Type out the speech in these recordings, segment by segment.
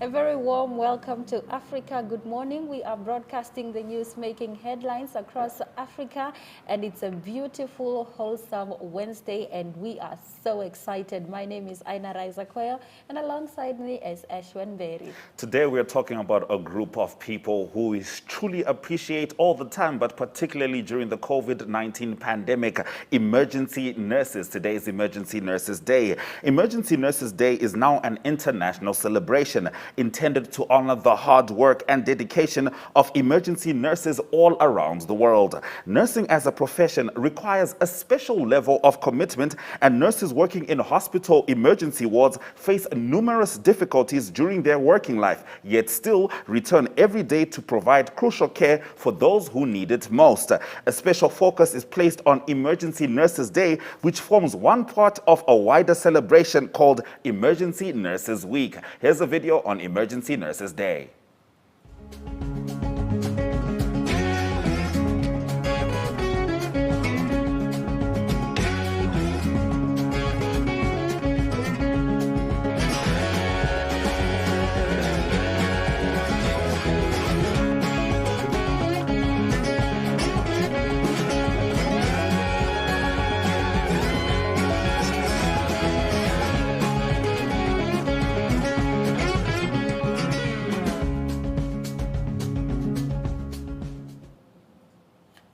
A very warm welcome to Africa. Good morning. We are broadcasting the news making headlines across Africa, and it's a beautiful, wholesome Wednesday, and we are so excited. My name is Aina Raizakweo, and alongside me is Ashwin Berry. Today we are talking about a group of people who is truly appreciate all the time, but particularly during the COVID-19 pandemic, emergency nurses. Today is Emergency Nurses Day. Emergency Nurses Day is now an international celebration intended to honor the hard work and dedication of emergency nurses all around the world. Nursing as a profession requires a special level of commitment, and nurses working in hospital emergency wards face numerous difficulties during their working life, yet still return every day to provide crucial care for those who need it most. A special focus is placed on Emergency Nurses Day, which forms one part of a wider celebration called Emergency Nurses Week. Here's a video on Emergency Nurses Day.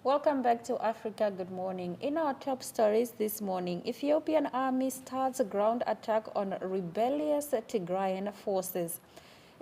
Welcome back to Africa. Good morning. In our top stories this morning, Ethiopian army starts a ground attack on rebellious Tigrayan forces.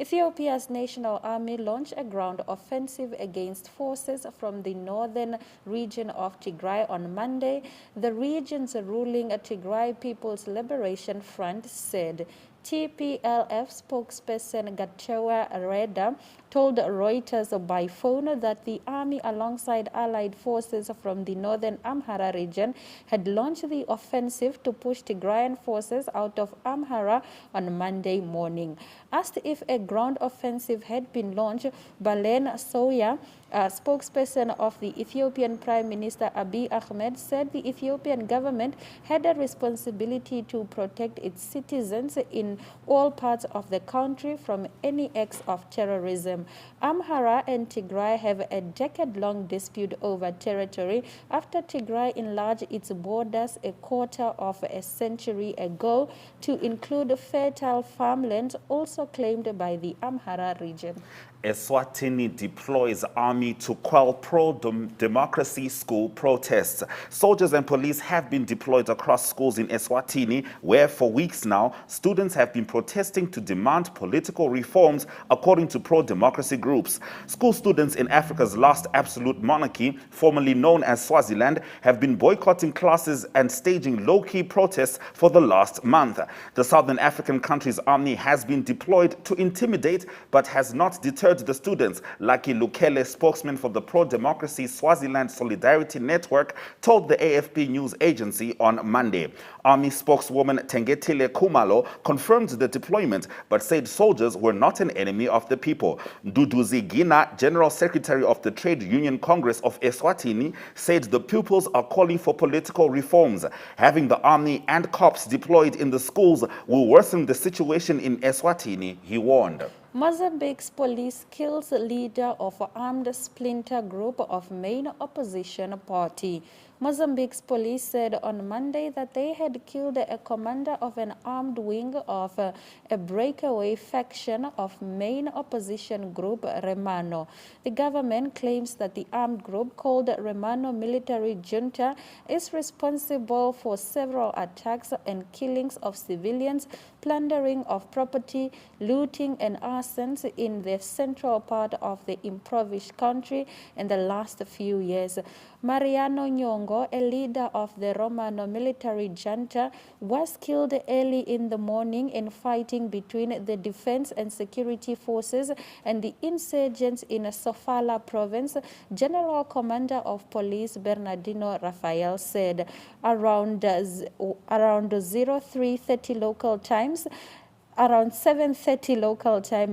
Ethiopia's national army launched a ground offensive against forces from the northern region of Tigray on Monday, the region's ruling Tigray People's Liberation Front said. TPLF spokesperson Getachew Reda told Reuters by phone that the army, alongside allied forces from the northern Amhara region, had launched the offensive to push Tigrayan forces out of Amhara on Monday morning. Asked if a ground offensive had been launched, Balen Soya, a spokesperson of the Ethiopian Prime Minister Abiy Ahmed, said the Ethiopian government had a responsibility to protect its citizens in all parts of the country from any acts of terrorism. Amhara and Tigray have a decade-long dispute over territory after Tigray enlarged its borders a quarter of a century ago to include fertile farmlands also claimed by the Amhara region. Eswatini deploys army to quell pro-democracy school protests. Soldiers and police have been deployed across schools in Eswatini, where for weeks now, students have been protesting to demand political reforms, according to pro-democracy groups. School students in Africa's last absolute monarchy, formerly known as Swaziland, have been boycotting classes and staging low-key protests for the last month. The Southern African country's army has been deployed to intimidate, but has not deterred the students. Lucky Lukele, spokesman for the pro-democracy Swaziland Solidarity Network, told the AFP news agency on Monday. Army spokeswoman Tengetile Kumalo confirmed the deployment, but said soldiers were not an enemy of the people. Duduzi Gina, general secretary of the Trade Union Congress of Eswatini, said the pupils are calling for political reforms. Having the army and cops deployed in the schools will worsen the situation in Eswatini, he warned. Mozambique's police kills leader of armed splinter group of main opposition party. Mozambique's police said on Monday that they had killed a commander of an armed wing of a breakaway faction of main opposition group Remano. The government claims that the armed group called Remano Military Junta is responsible for several attacks and killings of civilians, plundering of property, looting and arsons in the central part of the impoverished country in the last few years. Mariano Nyongo, a leader of the Romano military junta, was killed early in the morning in fighting between the defense and security forces and the insurgents in Sofala province, General Commander of Police Bernardino Rafael said. Around 03:30 local times, around 7:30 local time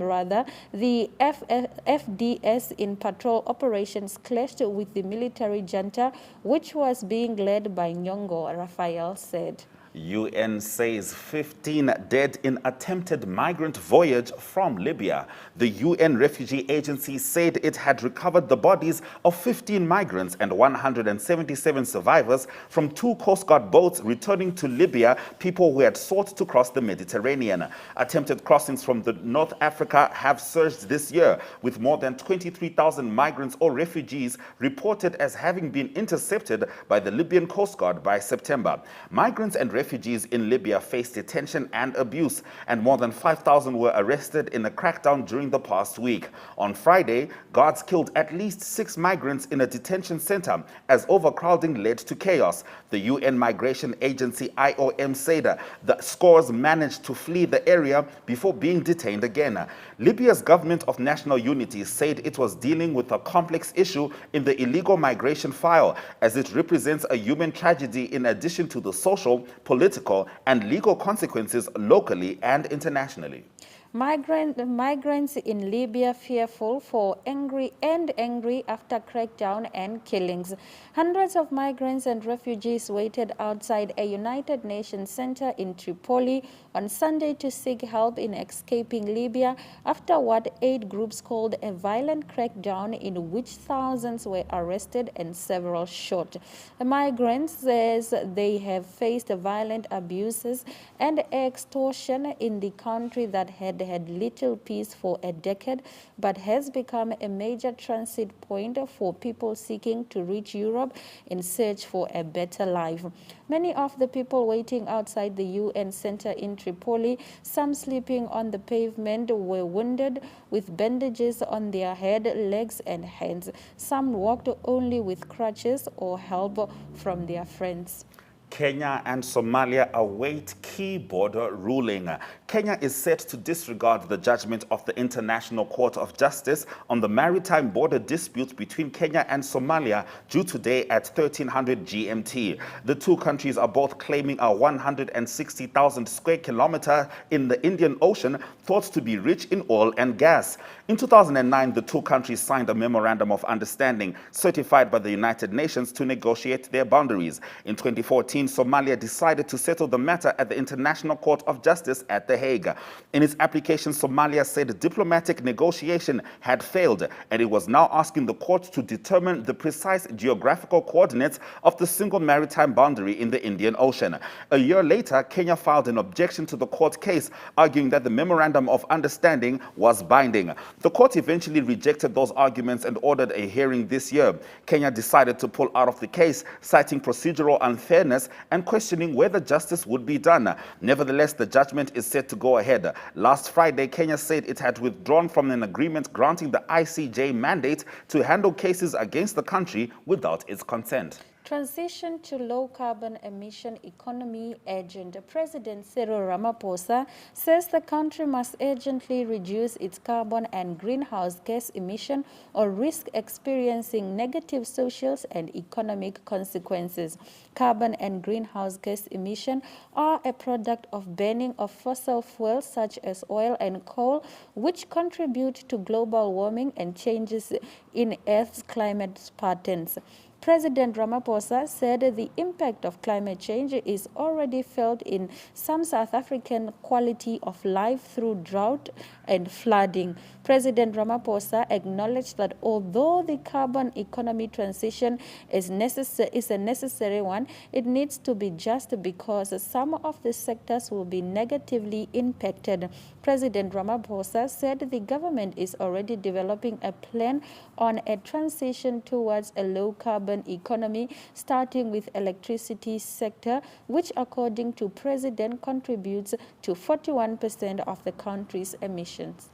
the FDS in patrol operations clashed with the military junta, which was being led by Nyongo, Rafael said. UN says 15 dead in attempted migrant voyage from Libya. The UN Refugee Agency said it had recovered the bodies of 15 migrants and 177 survivors from 2 Coast Guard boats returning to Libya, people who had sought to cross the Mediterranean. Attempted crossings from North Africa have surged this year, with more than 23,000 migrants or refugees reported as having been intercepted by the Libyan Coast Guard by September. Migrants and refugees in Libya face detention and abuse, and more than 5,000 were arrested in a crackdown during the past week. On Friday, guards killed at least 6 migrants in a detention center as overcrowding led to chaos. The UN Migration Agency IOM said the scores managed to flee the area before being detained again. Libya's government of national unity said it was dealing with a complex issue in the illegal migration file, as it represents a human tragedy in addition to the social, political, and legal consequences locally and internationally. Migrants in Libya fearful for angry after crackdown and killings. Hundreds of migrants and refugees waited outside a United Nations center in Tripoli on Sunday to seek help in escaping Libya after what aid groups called a violent crackdown in which thousands were arrested and several shot. The migrants says they have faced violent abuses and extortion in the country that had little peace for a decade, but has become a major transit point for people seeking to reach Europe in search for a better life. Many of the people waiting outside the UN center in Tripoli, some sleeping on the pavement, were wounded with bandages on their head, legs, and hands. Some walked only with crutches or help from their friends. Kenya and Somalia await key border ruling. Kenya is set to disregard the judgment of the International Court of Justice on the maritime border dispute between Kenya and Somalia due today at 1300 GMT. The 2 countries are both claiming a 160,000 square kilometer in the Indian Ocean thought to be rich in oil and gas. In 2009, the 2 countries signed a memorandum of understanding certified by the United Nations to negotiate their boundaries. In 2014, Somalia decided to settle the matter at the International Court of Justice at The Hague. In its application, Somalia said diplomatic negotiation had failed, and it was now asking the court to determine the precise geographical coordinates of the single maritime boundary in the Indian Ocean. A year later, Kenya filed an objection to the court case, arguing that the memorandum of understanding was binding. The court eventually rejected those arguments and ordered a hearing this year. Kenya decided to pull out of the case, citing procedural unfairness and questioning whether justice would be done. Nevertheless, the judgment is set to go ahead. Last Friday, Kenya said it had withdrawn from an agreement granting the ICJ mandate to handle cases against the country without its consent. Transition to low-carbon emission economy urgent. President Cyril Ramaphosa says the country must urgently reduce its carbon and greenhouse gas emission or risk experiencing negative social and economic consequences. Carbon and greenhouse gas emission are a product of burning of fossil fuels such as oil and coal, which contribute to global warming and changes in Earth's climate patterns. President Ramaphosa said the impact of climate change is already felt in some South African quality of life through drought and flooding. President Ramaphosa acknowledged that although the carbon economy transition is a necessary one, it needs to be just because some of the sectors will be negatively impacted. President Ramaphosa said the government is already developing a plan on a transition towards a low-carbon economy, starting with electricity sector, which according to President contributes to 41% of the country's emissions.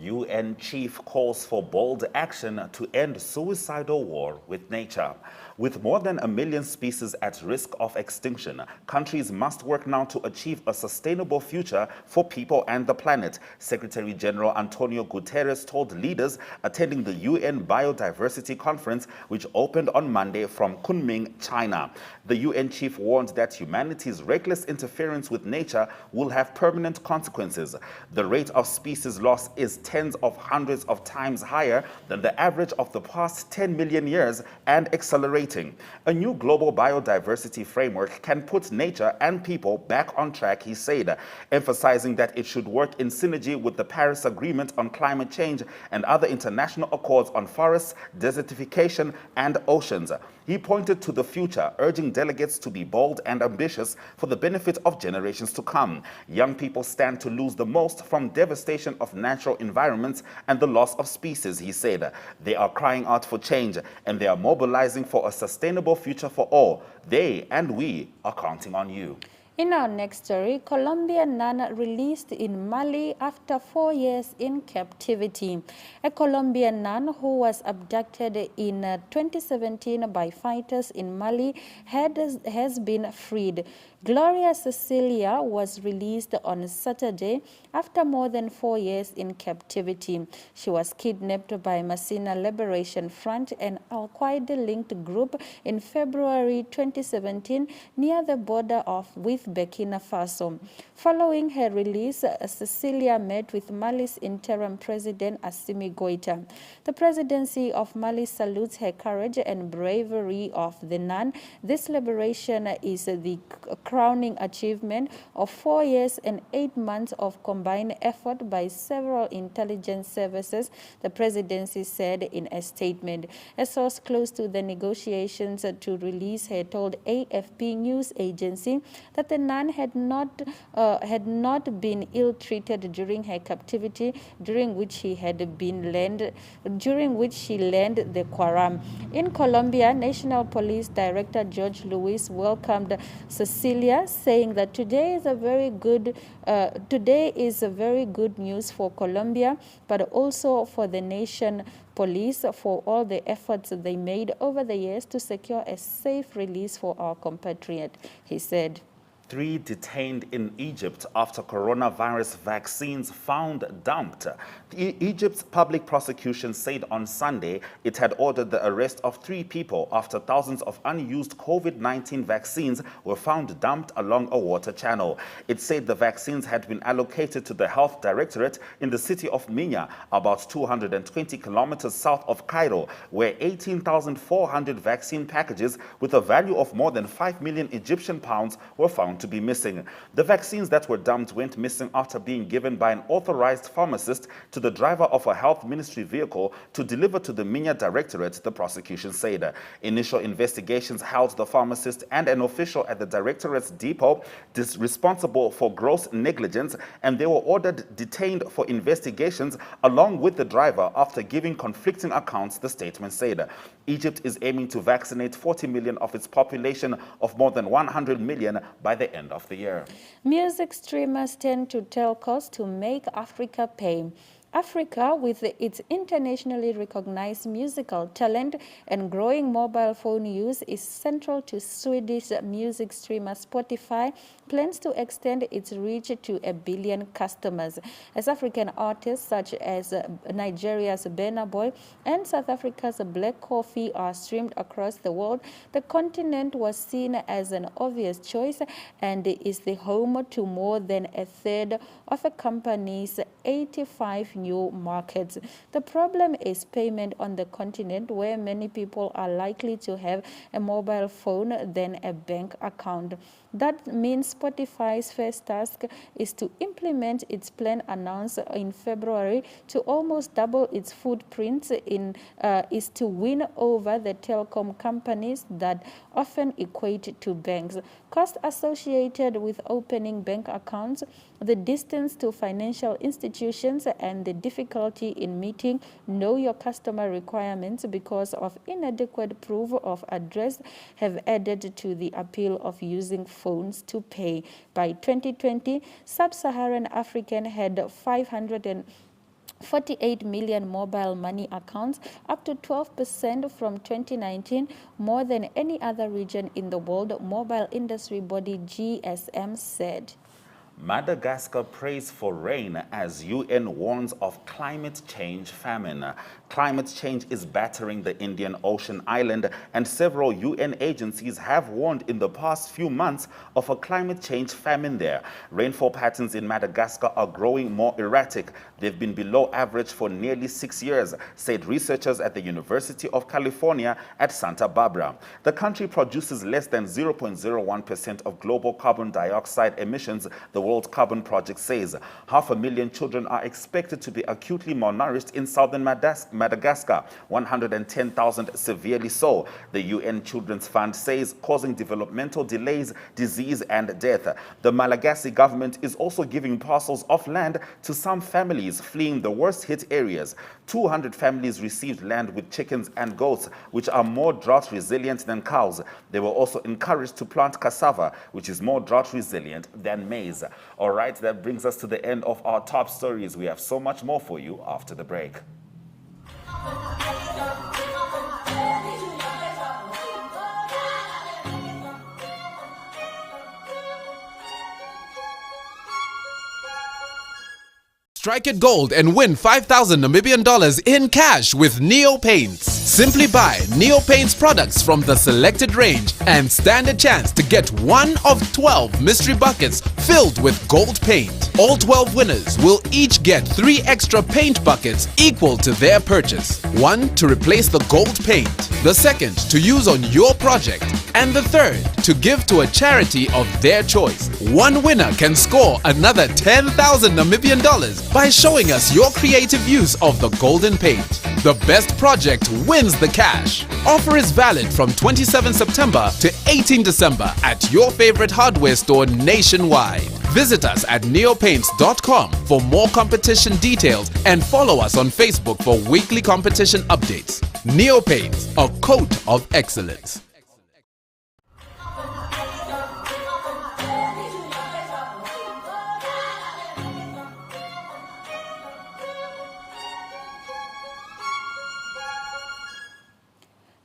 UN chief calls for bold action to end suicidal war with nature. With more than 1 million species at risk of extinction, countries must work now to achieve a sustainable future for people and the planet, Secretary General Antonio Guterres told leaders attending the UN Biodiversity Conference, which opened on Monday from Kunming, China. The UN chief warned that humanity's reckless interference with nature will have permanent consequences. The rate of species loss is is tens of hundreds of times higher than the average of the past 10 million years and accelerating. A new global biodiversity framework can put nature and people back on track, he said, emphasizing that it should work in synergy with the Paris Agreement on climate change and other international accords on forests, desertification, and oceans. He pointed to the future, urging delegates to be bold and ambitious for the benefit of generations to come. Young people stand to lose the most from devastation of natural environments and the loss of species, he said. They are crying out for change, and they are mobilizing for a sustainable future for all. They and we are counting on you. In our next story, Colombian nun released in Mali after 4 years in captivity. A Colombian nun who was abducted in 2017 by fighters in Mali has been freed. Gloria Cecilia was released on Saturday after more than 4 years in captivity. She was kidnapped by Masina Liberation Front, an Al-Qaeda-linked group, in February 2017 near the border with Burkina Faso. Following her release, Cecilia met with Mali's interim president Assimi Goïta. The presidency of Mali salutes her courage and bravery of the nun. This liberation is the crowning achievement of 4 years and 8 months of combined effort by several intelligence services, the presidency said in a statement. A source close to the negotiations to release her told AFP news agency that the nun had not been ill-treated during her captivity, during which she learned the Quran. In Colombia, National Police Director George Luis welcomed Cecilia, saying that today is very good news for Colombia, but also for the nation police for all the efforts they made over the years to secure a safe release for our compatriot, he said. 3 detained in Egypt after coronavirus vaccines found dumped. Egypt's public prosecution said on Sunday it had ordered the arrest of 3 people after thousands of unused COVID-19 vaccines were found dumped along a water channel. It said the vaccines had been allocated to the Health Directorate in the city of Minya, about 220 kilometers south of Cairo, where 18,400 vaccine packages with a value of more than 5 million Egyptian pounds were found to be missing. The vaccines that were dumped went missing after being given by an authorized pharmacist to the driver of a health ministry vehicle to deliver to the Minya Directorate, the prosecution said. Initial investigations held the pharmacist and an official at the Directorate's depot responsible for gross negligence, and they were ordered detained for investigations along with the driver after giving conflicting accounts, the statement said. Egypt is aiming to vaccinate 40 million of its population of more than 100 million by the end of the year. Music streamers tend to telcos to make Africa pay. Africa, with its internationally recognized musical talent and growing mobile phone use, is central to Swedish music streamer Spotify plans to extend its reach to 1 billion customers. As African artists such as Nigeria's Burna Boy and South Africa's Black Coffee are streamed across the world, the continent was seen as an obvious choice and is the home to more than a third of a company's 85 new markets. The problem is payment on the continent, where many people are likely to have a mobile phone than a bank account. That means Spotify's first task is to implement its plan announced in February to almost double its footprint is to win over the telecom companies that often equate to banks. Costs associated with opening bank accounts, the distance to financial institutions, and the difficulty in meeting know your customer requirements because of inadequate proof of address have added to the appeal of using phones to pay. By 2020, Sub-Saharan Africa had 548 million mobile money accounts, up to 12% from 2019, more than any other region in the world, mobile industry body GSM said. Madagascar prays for rain as UN warns of climate change famine. Climate change is battering the Indian Ocean island, and several UN agencies have warned in the past few months of a climate change famine there. Rainfall patterns in Madagascar are growing more erratic. They've been below average for nearly 6 years, said researchers at the University of California at Santa Barbara. The country produces less than 0.01% of global carbon dioxide emissions, the World Carbon Project says. 500,000 children are expected to be acutely malnourished in southern Madagascar, 110,000 severely so, the UN Children's Fund says, causing developmental delays, disease and death. The Malagasy government is also giving parcels of land to some families fleeing the worst hit areas. 200 families received land with chickens and goats, which are more drought resilient than cows. They were also encouraged to plant cassava, which is more drought resilient than maize. All right, that brings us to the end of our top stories. We have so much more for you after the break. Strike it gold and win 5,000 Namibian dollars in cash with Neo Paints. Simply buy Neo Paints products from the selected range and stand a chance to get one of 12 mystery buckets filled with gold paint. All 12 winners will each get 3 extra paint buckets equal to their purchase. One to replace the gold paint, the second to use on your project, and the third to give to a charity of their choice. One winner can score another 10,000 Namibian dollars by showing us your creative use of the golden paint. The best project wins the cash. Offer is valid from 27 September to 18 December at your favorite hardware store nationwide. Visit us at neopaints.com for more competition details and follow us on Facebook for weekly competition updates. Neo Paints, a coat of excellence.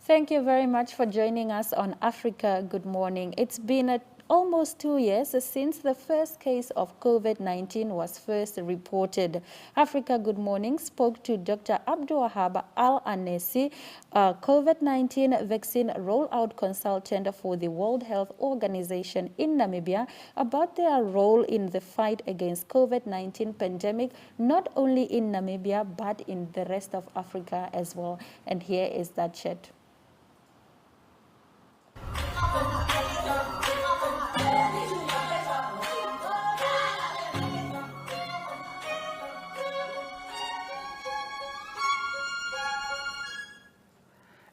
Thank you very much for joining us on Africa Good Morning. It's been almost 2 years since the first case of COVID-19 was first reported. Africa Good Morning spoke to Dr. Abdulwahab Al-Anesi, a COVID-19 vaccine rollout consultant for the World Health Organization in Namibia, about their role in the fight against COVID-19 pandemic, not only in Namibia, but in the rest of Africa as well. And here is that chat.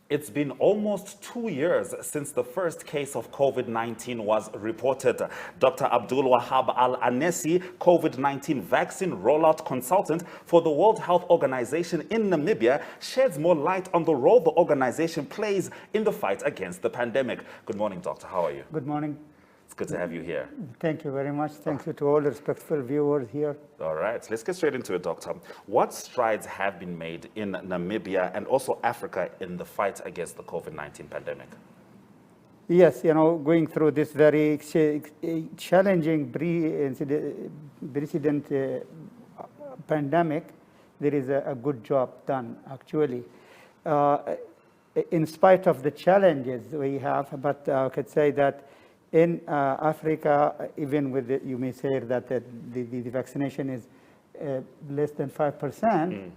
It's been almost 2 years since the first case of COVID-19 was reported. Dr. Abdulwahab Al-Anesi, COVID-19 vaccine rollout consultant for the World Health Organization in Namibia, sheds more light on the role the organization plays in the fight against the pandemic. Good morning, Doctor. How are you? Good morning. It's good to have you here. Thank you very much. Thank you to all the respectful viewers here. All right, let's get straight into it, Doctor. What strides have been made in Namibia and also Africa in the fight against the COVID-19 pandemic? Yes, going through this very challenging precedent pandemic, there is a good job done, actually. In spite of the challenges we have, but I could say that in Africa, even with you may say that the vaccination is less than 5%,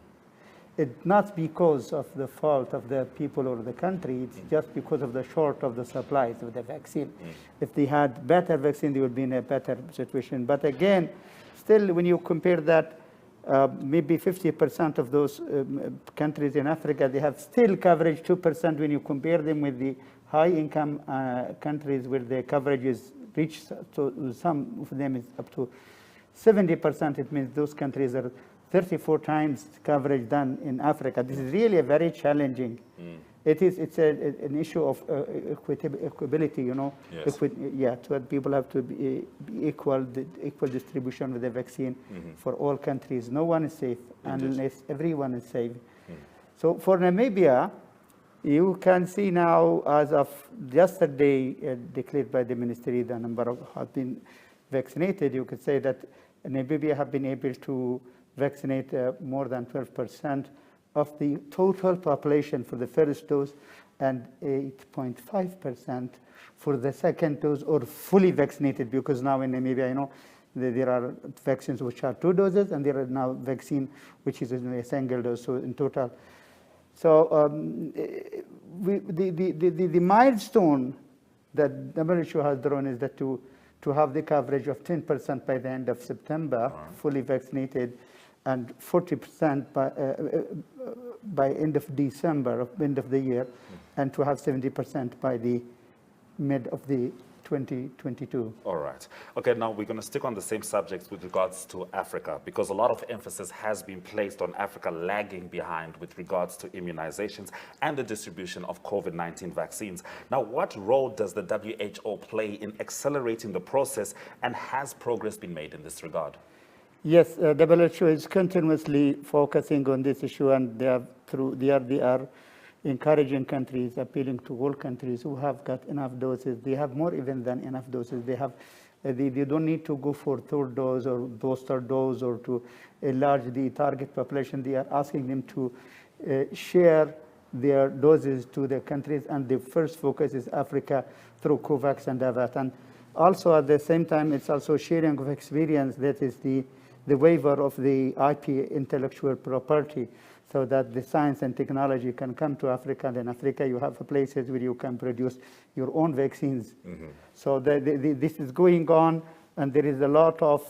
it's not because of the fault of the people or the country, it's just because of the short of the supplies of the vaccine. If they had better vaccine, they would be in a better situation. But again, still when you compare that, maybe 50% of those countries in Africa, they have still coverage 2% when you compare them with the high-income countries where the coverage is reached, so some of them is up to 70%. It means those countries are 34 times coverage than in Africa. This is really a very challenging. It's an issue of equability, Yes. so people have to be equal distribution with the vaccine for all countries. No one is safe unless everyone is safe. So for Namibia, you can see now, as of yesterday, declared by the ministry, the number of have been vaccinated, you could say that Namibia have been able to vaccinate more than 12% of the total population for the first dose and 8.5% for the second dose, or fully vaccinated, because now in Namibia, there are vaccines which are 2 doses, and there are now vaccine which is a single dose, so in total. So the milestone that WHO has drawn is that to have the coverage of 10% by the end of September, fully vaccinated, and 40% by end of December, end of the year, and to have 70% by the mid of the 2022. All right. Okay, now we're going to stick on the same subjects with regards to Africa, because a lot of emphasis has been placed on Africa lagging behind with regards to immunizations and the distribution of COVID-19 vaccines. Now, what role does the WHO play in accelerating the process, and has progress been made in this regard? Yes, WHO is continuously focusing on this issue, and they are encouraging countries, appealing to all countries who have got enough doses. They have more even than enough doses. They don't need to go for third dose or booster dose or to enlarge the target population. They are asking them to share their doses to the countries, and the first focus is Africa through COVAX and AVAT. And also at the same time, it's also sharing of experience, that is the waiver of the IP, intellectual property, so that the science and technology can come to Africa. And in Africa, you have places where you can produce your own vaccines. So this is going on, and there is a lot of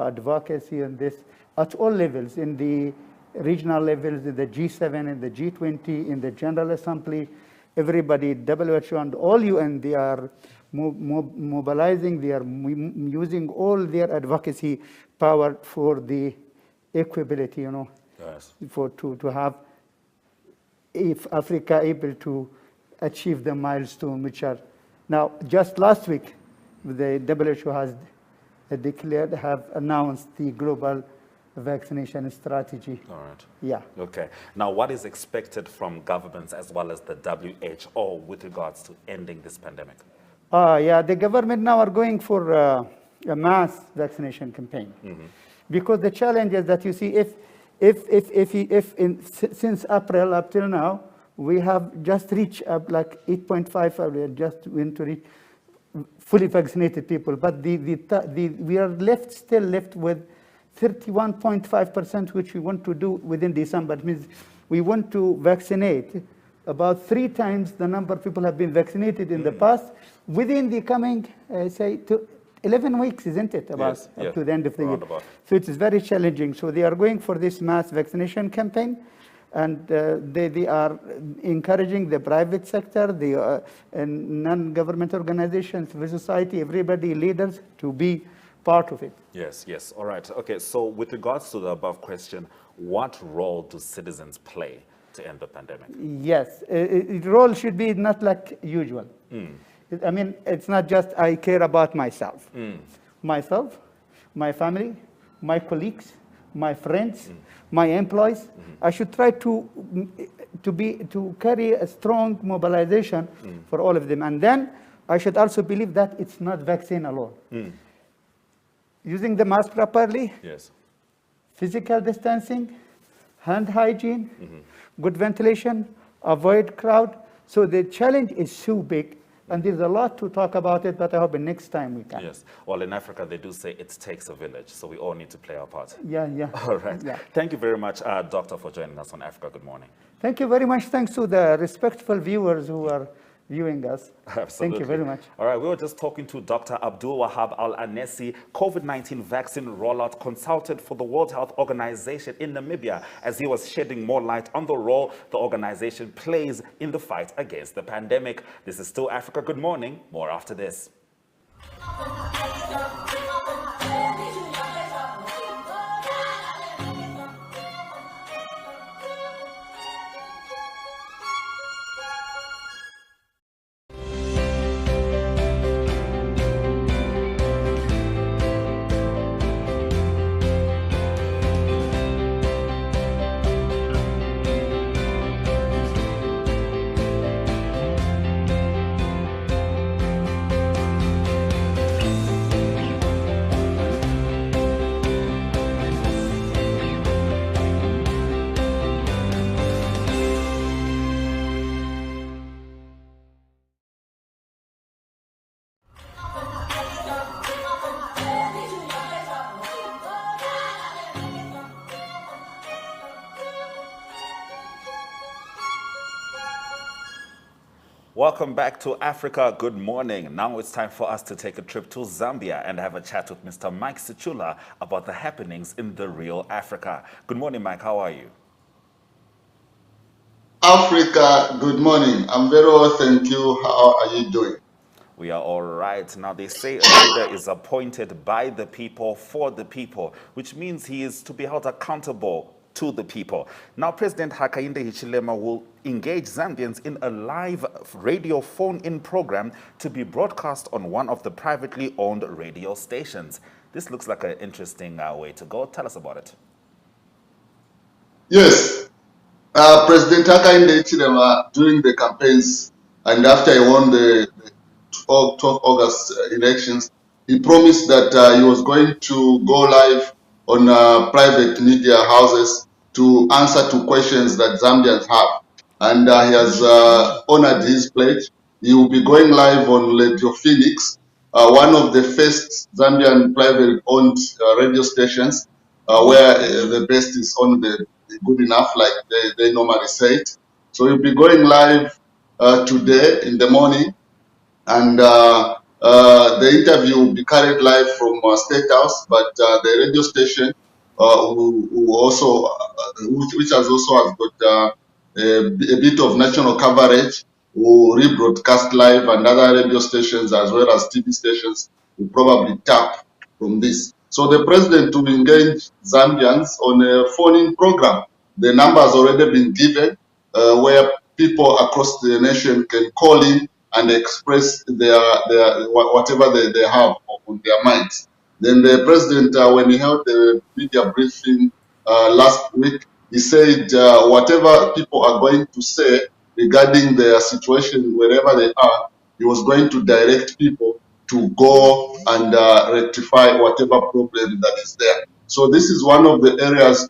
advocacy on this at all levels, in the regional levels, in the G7, in the G20, in the General Assembly. Everybody, WHO and all UN, they are mobilizing, they are using all their advocacy power for the equability, Yes. to have, if Africa able to achieve the milestone, which are now, just last week, the WHO has have announced the global vaccination strategy. All right. Yeah. Okay. Now, what is expected from governments as well as the WHO with regards to ending this pandemic? Yeah, the government now are going for a mass vaccination campaign, because the challenge is that, you see, since April up till now, we have just reached like 8.5, just went to reach fully vaccinated people, but we are still left with 31.5%, which we want to do within December. It means we want to vaccinate about 3 times the number of people have been vaccinated in the past within the coming, say, 11 weeks, isn't it? Up to the end of the year. So it is very challenging. So they are going for this mass vaccination campaign, and they are encouraging the private sector, the non-government organizations, civil society, everybody, leaders, to be part of it. Yes, yes. All right. Okay, so with regards to the above question, what role do citizens play to end the pandemic? Yes, the role should be not like usual. I mean, it's not just I care about myself. Myself, my family, my colleagues, my friends, my employees. I should try to carry a strong mobilization for all of them. And then I should also believe that it's not vaccine alone. Using the mask properly, Yes. physical distancing, hand hygiene, good ventilation, avoid crowd. So the challenge is so big, and there's a lot to talk about it, but I hope next time we can. Yes. Well, in Africa, they do say it takes a village, so we all need to play our part. Yeah. All right. Yeah. Thank you very much, Doctor, for joining us on Africa Good Morning. Thank you very much. Thanks to the respectful viewers who are viewing us. Absolutely. Thank you very much. All right, we were just talking to Dr. Abdul Wahab Al-Anesi, COVID-19 vaccine rollout consultant for the World Health Organization in Namibia, as he was shedding more light on the role the organization plays in the fight against the pandemic. This is still Africa Good Morning. More after this. Welcome back to Africa. Good morning. Now it's time for us to take a trip to Zambia and have a chat with Mr. Mike Sichula about the happenings in the real Africa. Good morning, Mike. How are you? Africa, good morning. I'm very well, thank you. How are you doing? We are all right. Now, they say a leader is appointed by the people for the people, which means he is to be held accountable to the people. Now, President Hakainde Hichilema will engage Zambians in a live radio phone-in program to be broadcast on one of the privately owned radio stations. This looks like an interesting way to go. Tell us about it. Yes, President Hakainde Hichilema during the campaigns and after he won the 12 August elections, he promised that he was going to go live on private media houses to answer to questions that Zambians have. And he has honored his pledge. He will be going live on Radio Phoenix, one of the first Zambian private owned radio stations, where the best is on the good enough, like they normally say it. So he'll be going live today in the morning, and the interview will be carried live from State House, but the radio station, who also, which has also has got a bit of national coverage, will rebroadcast live, and other radio stations as well as TV stations will probably tap from this. So the president will engage Zambians on a phone-in program. The number has already been given, where people across the nation can call in and express their whatever they have on their minds. Then the president, when he held the media briefing last week, he said whatever people are going to say regarding their situation wherever they are, he was going to direct people to go and rectify whatever problem that is there. So this is one of the areas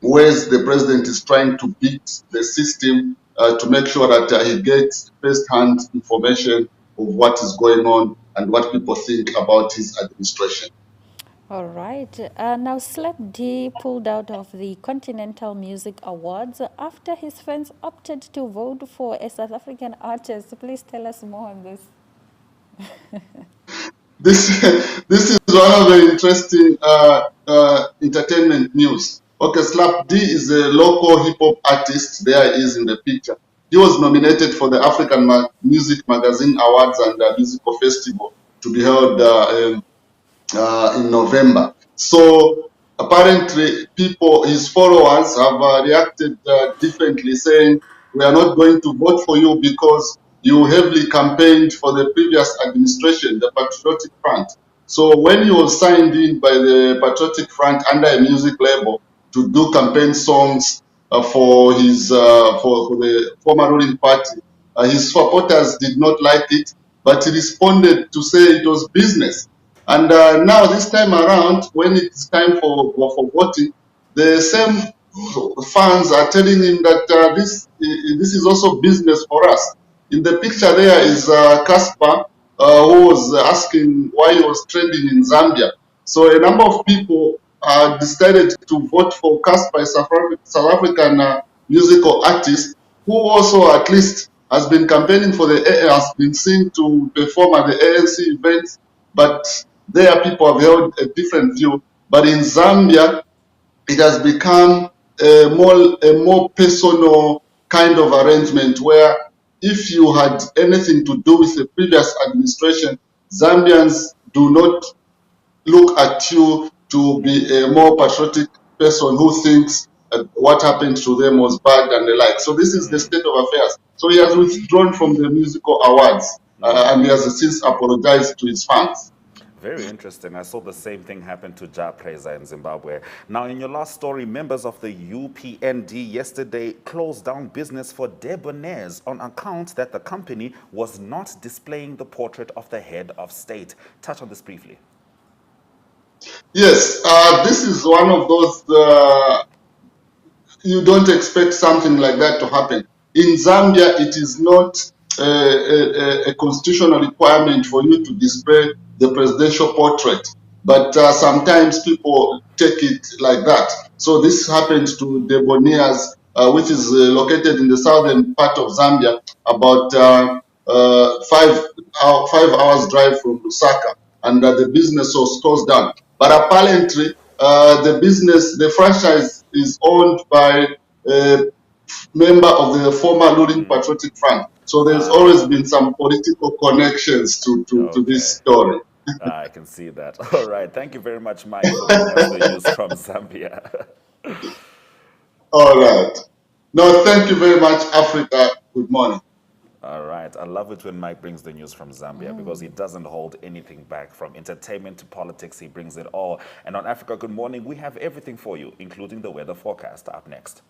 where the president is trying to beat the system to make sure that he gets first-hand information of what is going on and what people think about his administration. All right. Now, Slap D pulled out of the Continental Music Awards after his fans opted to vote for a South African artist. Please tell us more on this. This this is one of the interesting entertainment news. Okay, Slap D is a local hip hop artist. There he is in the picture. He was nominated for the African Music Magazine Awards and Musical Festival to be held in November. So apparently, his followers, have reacted differently, saying, "We are not going to vote for you because you heavily campaigned for the previous administration, the Patriotic Front." So when he was signed in by the Patriotic Front under a music label to do campaign songs for the former ruling party, his supporters did not like it, but he responded to say it was business. And now this time around, when it's time for voting, the same fans are telling him that this is also business for us. In the picture there is Casper, who was asking why he was trending in Zambia. So a number of people decided to vote for Casper, a South African musical artist, who also at least has been campaigning for has been seen to perform at the ANC events, but there people have held a different view. But in Zambia, it has become a more personal kind of arrangement where if you had anything to do with the previous administration, Zambians do not look at you to be a more patriotic person who thinks what happened to them was bad and the like. So this is the state of affairs. So he has withdrawn from the musical awards and he has since apologized to his fans. Very interesting. I saw the same thing happen to Ja Preza in Zimbabwe. Now, in your last story, members of the UPND yesterday closed down business for debonaires on account that the company was not displaying the portrait of the head of state. Touch on this briefly. Yes, this is one of those, you don't expect something like that to happen. In Zambia, it is not a constitutional requirement for you to display the presidential portrait, but sometimes people take it like that. So this happened to Debonias, which is located in the southern part of Zambia, about 5 hours drive from Lusaka, and the business was closed down. But apparently, the franchise is owned by a member of the former ruling Patriotic Front. So there's always been some political connections to this Okay. story. I can see that. All right. Thank you very much, Mike, for bringing us the news from Zambia. All right. No, thank you very much, Africa. Good morning. All right. I love it when Mike brings the news from Zambia because he doesn't hold anything back. From entertainment to politics, he brings it all. And on Africa Good Morning, we have everything for you, including the weather forecast up next.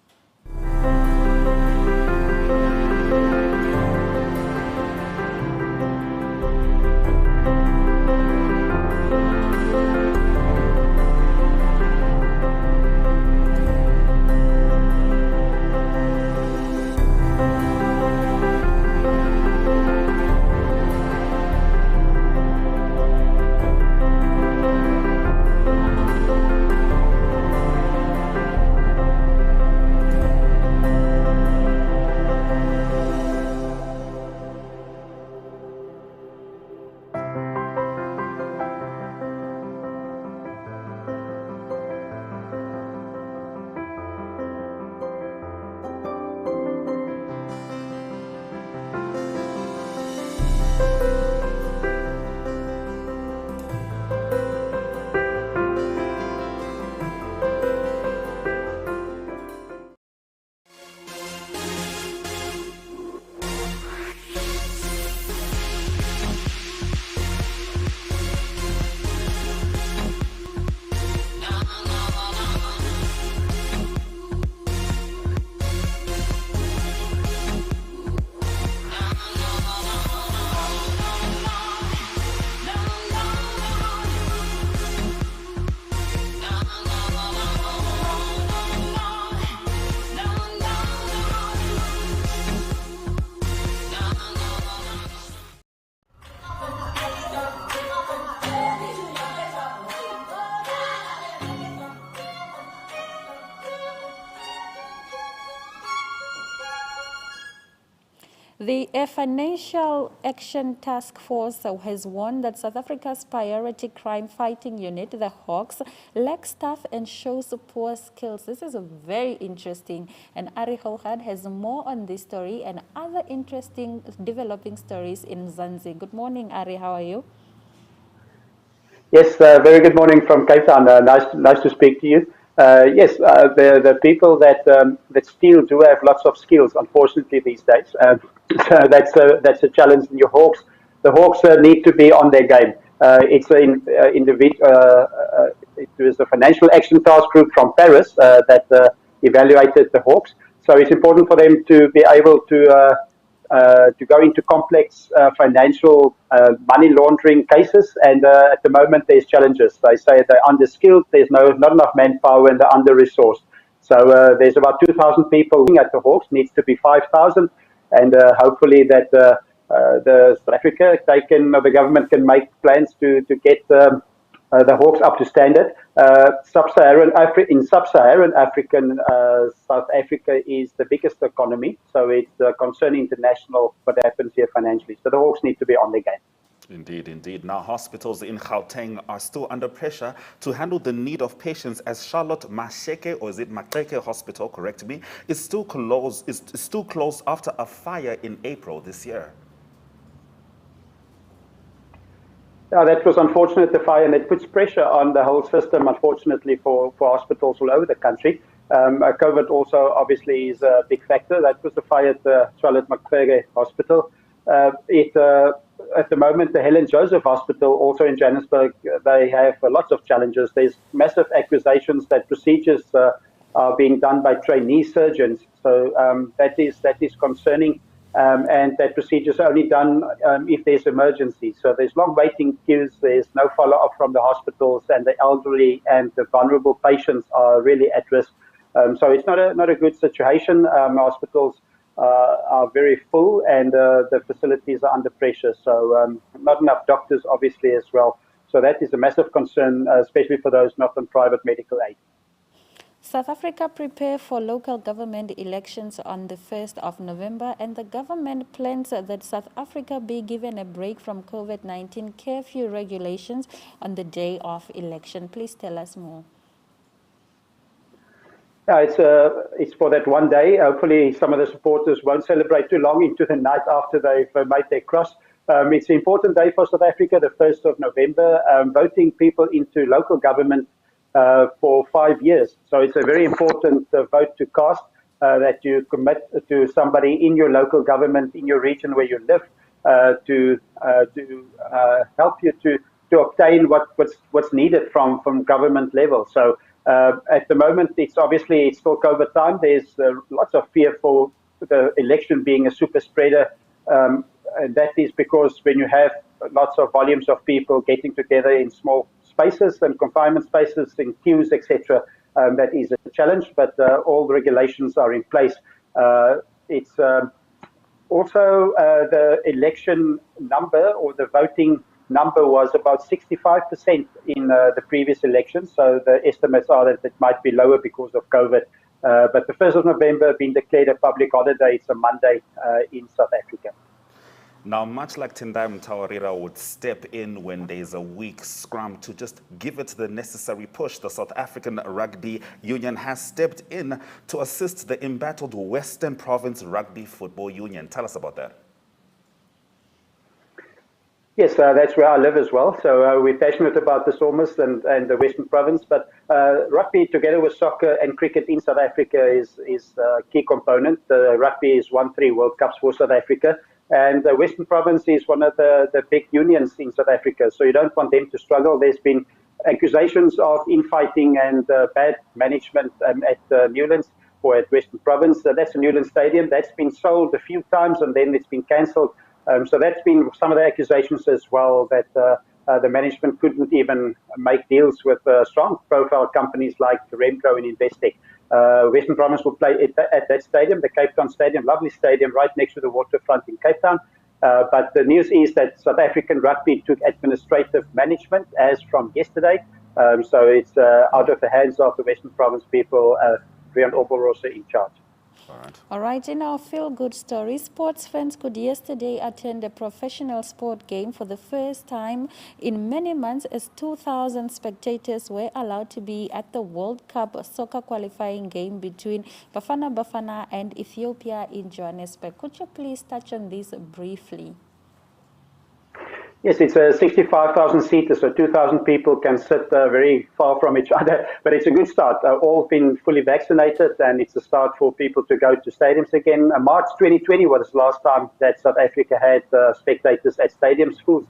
The Financial Action Task Force has warned that South Africa's priority crime fighting unit, the Hawks, lacks staff and shows poor skills. This is very interesting. And Ari Houghad has more on this story and other interesting developing stories in Zanzibar. Good morning, Ari. How are you? Yes, very good morning from Cape Town. Nice to speak to you. Yes, the people that steal do have lots of skills, unfortunately these days. So that's a challenge in your Hawks. The Hawks need to be on their game. It was a financial action task group from Paris that evaluated the Hawks. So it's important for them to be able to go into complex financial money laundering cases. And at the moment, there's challenges. They say they're underskilled, there's not enough manpower, and they're under resourced. So there's about 2,000 people at the Hawks, needs to be 5,000. And hopefully that the South Africa, the government can make plans to get the Hawks up to standard. In sub-Saharan African, South Africa is the biggest economy, so it's a concern international what happens here financially. So the Hawks need to be on their game. Indeed, indeed. Now, hospitals in Gauteng are still under pressure to handle the need of patients as Charlotte Masheke, or is it Makeke Hospital, correct me, is still closed after a fire in April this year. Yeah, that was unfortunate, the fire, and it puts pressure on the whole system, unfortunately, for hospitals all over the country. COVID also obviously is a big factor. That was the fire at the Charlotte Macquarie Hospital. At the moment, the Helen Joseph Hospital, also in Johannesburg, they have lots of challenges. There's massive accusations that procedures are being done by trainee surgeons. So that is concerning. And that procedures are only done if there's emergency. So there's long waiting queues, there's no follow-up from the hospitals, and the elderly and the vulnerable patients are really at risk. So it's not a good situation. Hospitals are very full, and the facilities are under pressure. So not enough doctors, obviously, as well. So that is a massive concern, especially for those not on private medical aid. South Africa prepare for local government elections on the 1st of November, and the government plans that South Africa be given a break from COVID-19 curfew regulations on the day of election. Please tell us more. Yeah, it's for that one day. Hopefully, some of the supporters won't celebrate too long into the night after they've made their cross. It's an important day for South Africa, the 1st of November, voting people into local government for 5 years. So it's a very important vote to cast that you commit to somebody in your local government, in your region where you live, to help you to obtain what's needed from government level. So at the moment, it's still COVID time. There's lots of fear for the election being a super spreader. And that is because when you have lots of volumes of people getting together in small spaces and confinement spaces, in queues, etc., that is a challenge. But all the regulations are in place. It's also the election number or the voting number was about 65% in the previous election. So the estimates are that it might be lower because of COVID. But the 1st of November being declared a public holiday, it's a Monday in South Africa. Now, much like Tendai Mtawarira would step in when there's a weak scrum to just give it the necessary push, the South African Rugby Union has stepped in to assist the embattled Western Province Rugby Football Union. Tell us about that. Yes, that's where I live as well. So we're passionate about the Stormers and the Western Province. But rugby, together with soccer and cricket in South Africa, is a key component. Rugby has won 3 World Cups for South Africa. And the Western Province is one of the big unions in South Africa. So you don't want them to struggle. There's been accusations of infighting and bad management at Newlands or at Western Province. That's a Newlands Stadium. That's been sold a few times and then it's been cancelled. So that's been some of the accusations as well, that the management couldn't even make deals with strong profile companies like Remco and Investec. Western Province will play at that stadium, the Cape Town Stadium, lovely stadium right next to the waterfront in Cape Town. But the news is that South African Rugby took administrative management as from yesterday. So it's out of the hands of the Western Province people, Rian Oberrosa in charge. All right, in our feel-good story, sports fans could yesterday attend a professional sport game for the first time in many months, as 2,000 spectators were allowed to be at the World Cup soccer qualifying game between Bafana Bafana and Ethiopia in Johannesburg. Could you please touch on this briefly? Yes, it's a 65,000 seater, so 2,000 people can sit very far from each other, but it's a good start. All been fully vaccinated, and it's a start for people to go to stadiums again. March 2020 was the last time that South Africa had spectators at stadiums, full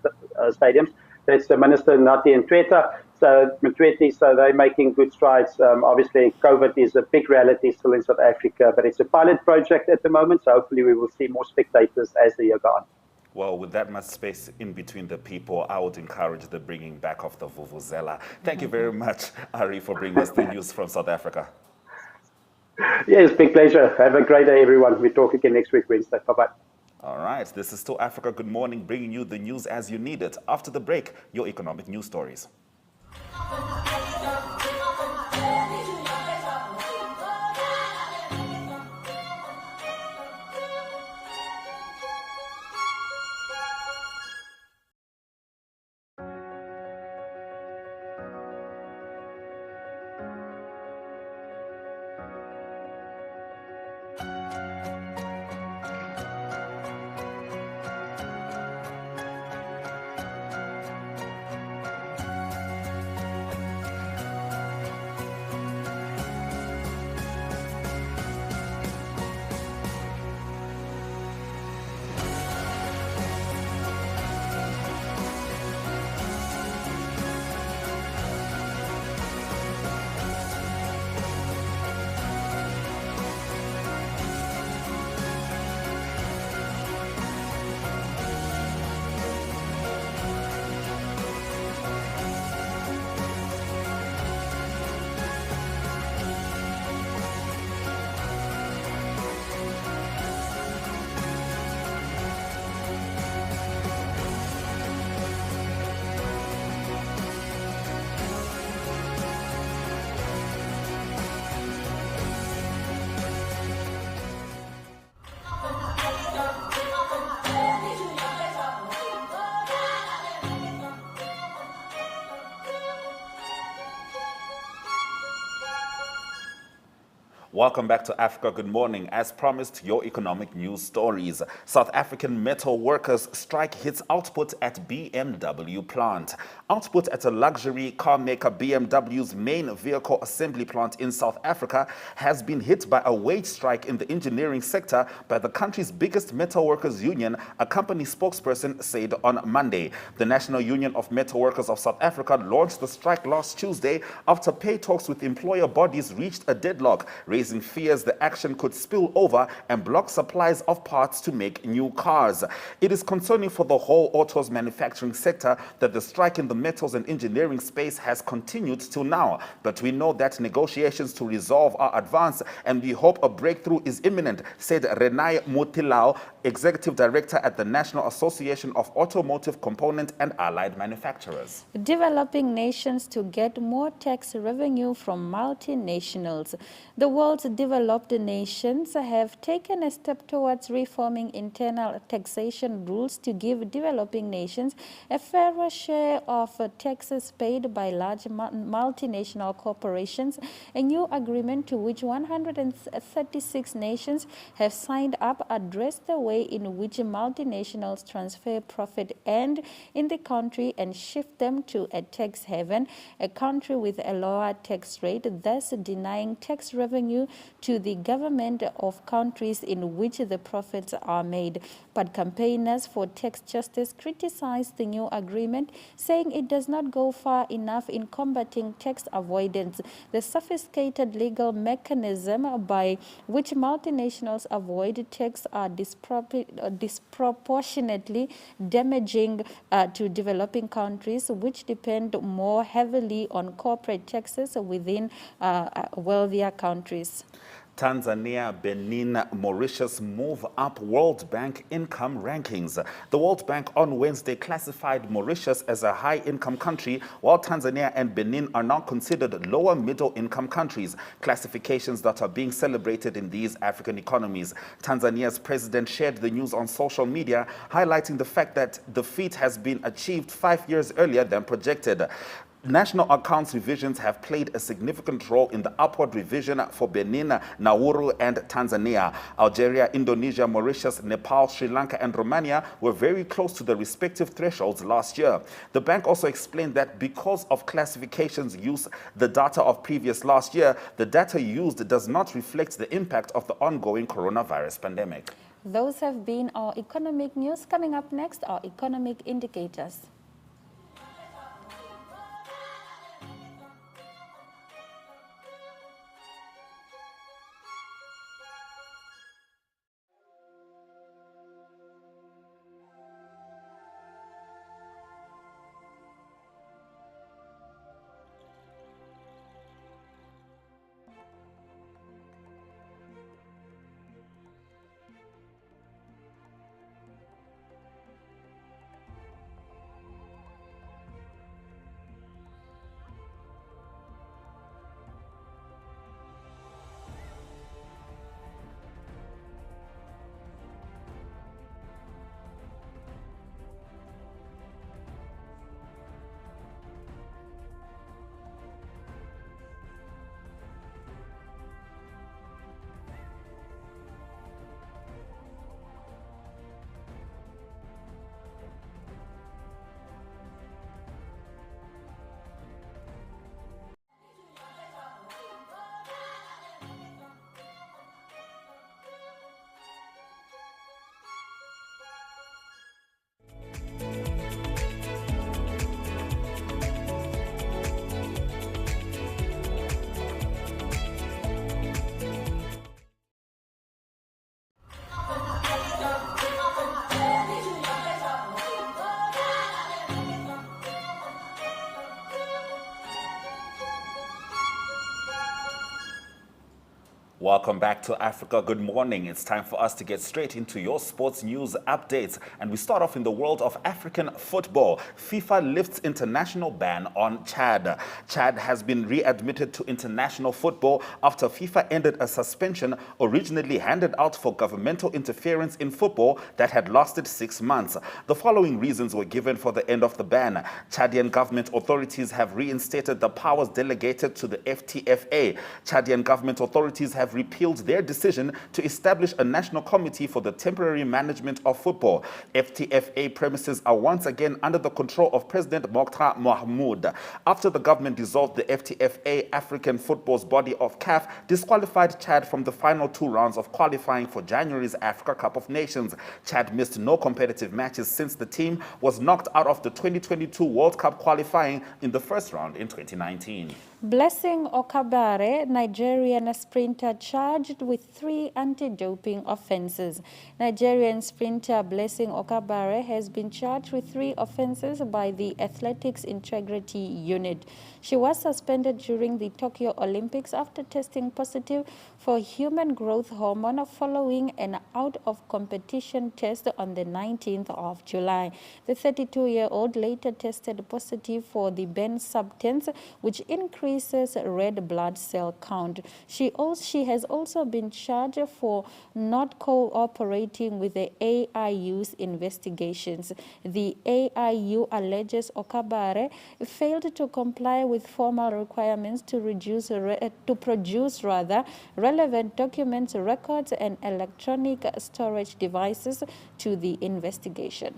stadiums. That's the Minister Nathi and Mtweti, so they're making good strides. Obviously, COVID is a big reality still in South Africa, but it's a pilot project at the moment, so hopefully we will see more spectators as the year goes on. Well, with that much space in between the people, I would encourage the bringing back of the vuvuzela. Thank you very much, Ari, for bringing us the news from South Africa. Yes, big pleasure. Have a great day, everyone. We talk again next week, Wednesday. Bye-bye. All right, this is Still Africa Good Morning, bringing you the news as you need it. After the break, your economic news stories. Welcome back to Africa Good Morning. As promised, your economic news stories. South African metal workers strike hits output at BMW plant. Output at a luxury car maker BMW's main vehicle assembly plant in South Africa has been hit by a wage strike in the engineering sector by the country's biggest metal workers union, a company spokesperson said on Monday. The National Union of Metal Workers of South Africa launched the strike last Tuesday after pay talks with employer bodies reached a deadlock, raising fears the action could spill over and block supplies of parts to make new cars. It is concerning for the whole autos manufacturing sector that the strike in the metals and engineering space has continued till now. But we know that negotiations to resolve are advanced and we hope a breakthrough is imminent, said Renai Mutilao, Executive Director at the National Association of Automotive Component and Allied Manufacturers. Developing nations to get more tax revenue from multinationals. The world's developed nations have taken a step towards reforming internal taxation rules to give developing nations a fairer share of taxes paid by large multinational corporations. A new agreement to which 136 nations have signed up addressed the way in which multinationals transfer profit earned in the country and shift them to a tax haven, a country with a lower tax rate, thus denying tax revenue to the government of countries in which the profits are made. But campaigners for tax justice criticized the new agreement, saying it does not go far enough in combating tax avoidance. The sophisticated legal mechanism by which multinationals avoid tax are disproportionately damaging to developing countries, which depend more heavily on corporate taxes within wealthier countries. Tanzania, Benin, Mauritius move up World Bank income rankings. The World Bank on Wednesday classified Mauritius as a high-income country, while Tanzania and Benin are now considered lower middle-income countries, classifications that are being celebrated in these African economies. Tanzania's president shared the news on social media, highlighting the fact that the feat has been achieved 5 years earlier than projected. National accounts revisions have played a significant role in the upward revision for Benin, Nauru, and Tanzania. Algeria, Indonesia, Mauritius, Nepal, Sri Lanka, and Romania were very close to the respective thresholds last year. The bank also explained that because of classifications use the data of previous last year, the data used does not reflect the impact of the ongoing coronavirus pandemic. Those have been our economic news. Coming up next, our economic indicators. Welcome back to Africa Good Morning. It's time for us to get straight into your sports news updates. And we start off in the world of African football. FIFA lifts international ban on Chad. Chad has been readmitted to international football after FIFA ended a suspension originally handed out for governmental interference in football that had lasted 6 months. The following reasons were given for the end of the ban. Chadian government authorities have reinstated the powers delegated to the FTFA. Chadian government authorities have have repealed their decision to establish a national committee for the temporary management of football. FTFA premises are once again under the control of President Mokhtar Mahmoud. After the government dissolved the FTFA, African football's body of CAF, disqualified Chad from the final 2 rounds of qualifying for January's Africa Cup of Nations. Chad missed no competitive matches since the team was knocked out of the 2022 World Cup qualifying in the first round in 2019. Blessing Okabare, Nigerian sprinter, charged with 3 anti-doping offenses. Nigerian sprinter Blessing Okabare has been charged with 3 offenses by the Athletics Integrity Unit. She was suspended during the Tokyo Olympics after testing positive for human growth hormone following an out-of-competition test on the 19th of July. The 32-year-old later tested positive for the banned substance, which increases red blood cell count. She has also been charged for not cooperating with the AIU's investigations. The AIU alleges Okabare failed to comply with formal requirements to produce relevant documents, records, and electronic storage devices to the investigation.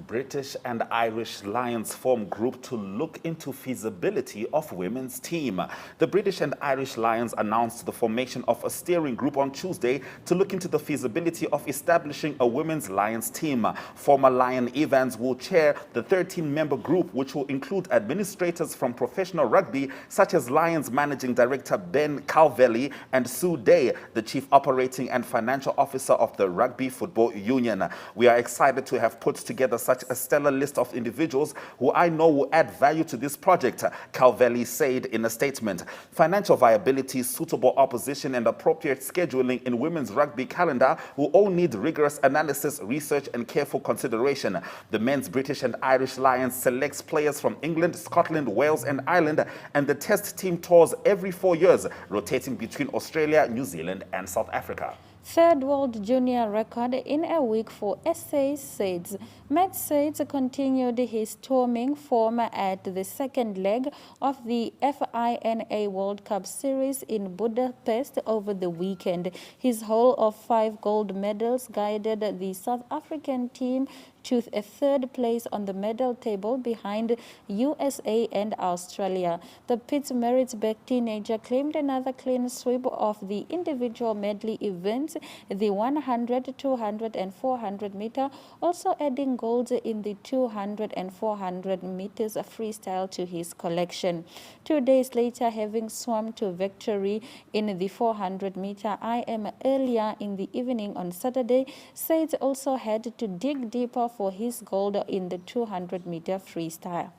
British and Irish Lions form group to look into feasibility of women's team. The British and Irish Lions announced the formation of a steering group on Tuesday to look into the feasibility of establishing a women's Lions team. Former Lion Evans will chair the 13-member group, which will include administrators from professional rugby, such as Lions Managing Director Ben Calvelli and Sue Day, the Chief Operating and Financial Officer of the Rugby Football Union. We are excited to have put together such a stellar list of individuals who I know will add value to this project, Calvelli said in a statement. Financial viability, suitable opposition, and appropriate scheduling in women's rugby calendar will all need rigorous analysis, research, and careful consideration. The men's British and Irish Lions selects players from England, Scotland, Wales, and Ireland, and the test team tours every 4 years, rotating between Australia, New Zealand, and South Africa. Third world junior record in a week for SA Saids. Matt Saids continued his storming form at the second leg of the FINA World Cup Series in Budapest over the weekend. His haul of 5 gold medals guided the South African team to a 3rd place on the medal table behind USA and Australia. The Pittsburgh teenager claimed another clean sweep of the individual medley events, the 100, 200, and 400 meter, also adding golds in the 200 and 400 meters freestyle to his collection. 2 days later, having swum to victory in the 400 meter IM earlier in the evening on Saturday, Saids also had to dig deeper for his gold in the 200 meter freestyle.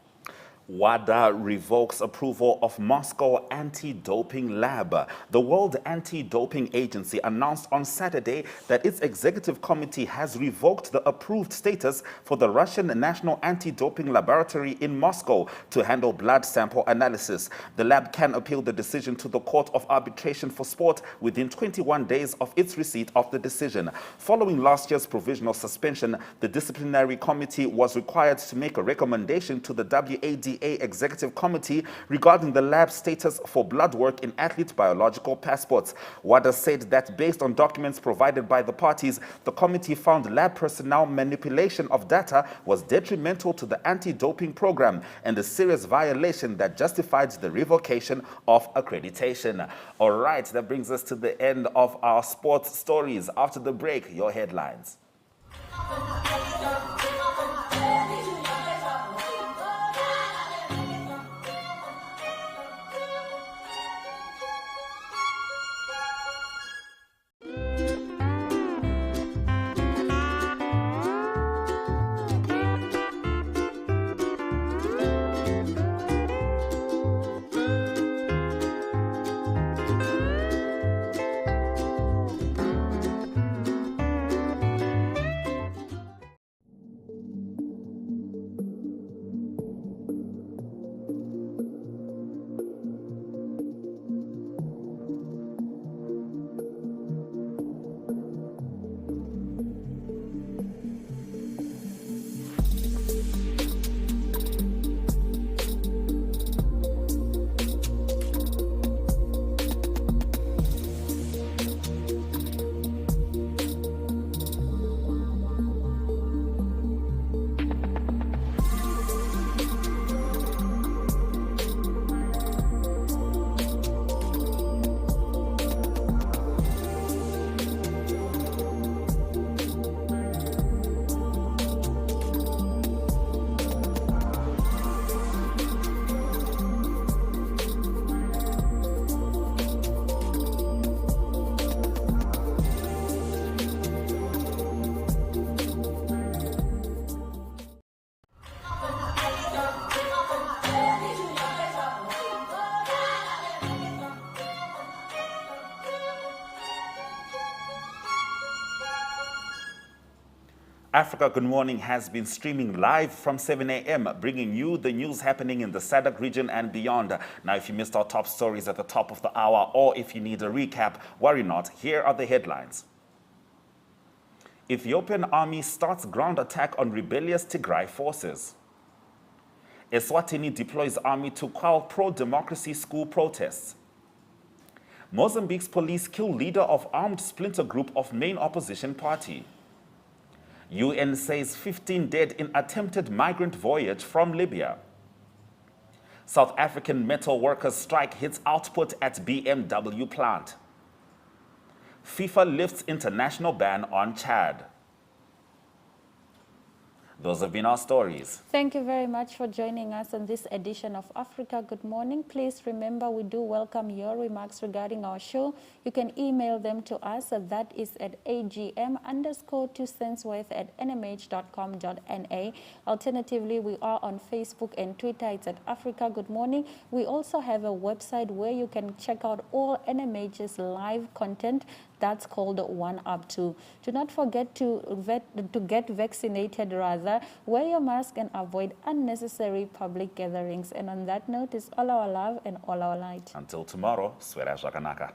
WADA revokes approval of Moscow anti-doping lab. The World Anti-Doping Agency announced on Saturday that its executive committee has revoked the approved status for the Russian National Anti-Doping Laboratory in Moscow to handle blood sample analysis. The lab can appeal the decision to the Court of Arbitration for Sport within 21 days of its receipt of the decision. Following last year's provisional suspension, the disciplinary committee was required to make a recommendation to the WADA Executive Committee regarding the lab status for blood work in athlete biological passports. WADA said that based on documents provided by the parties, the committee found lab personnel manipulation of data was detrimental to the anti-doping program and a serious violation that justified the revocation of accreditation. All right, that brings us to the end of our sports stories. After the break, your headlines. Africa Good Morning has been streaming live from 7 a.m., bringing you the news happening in the SADC region and beyond. Now, if you missed our top stories at the top of the hour, or if you need a recap, worry not. Here are the headlines. Ethiopian army starts ground attack on rebellious Tigray forces. Eswatini deploys army to quell pro-democracy school protests. Mozambique's police kill leader of armed splinter group of main opposition party. UN says 15 dead in attempted migrant voyage from Libya. South African metal workers strike hits output at BMW plant. FIFA lifts international ban on Chad. Those have been our stories. Thank you very much for joining us on this edition of Africa Good Morning. Please remember we do welcome your remarks regarding our show. You can email them to us. That is at agm_2centsworth@nmh.com.na. Alternatively, we are on Facebook and Twitter. It's at Africa Good Morning. We also have a website where you can check out all NMH's live content. That's called One Up To. Do not forget to get vaccinated, rather. Wear your mask and avoid unnecessary public gatherings. And on that note, is all our love and all our light. Until tomorrow, Swera Jakanaka.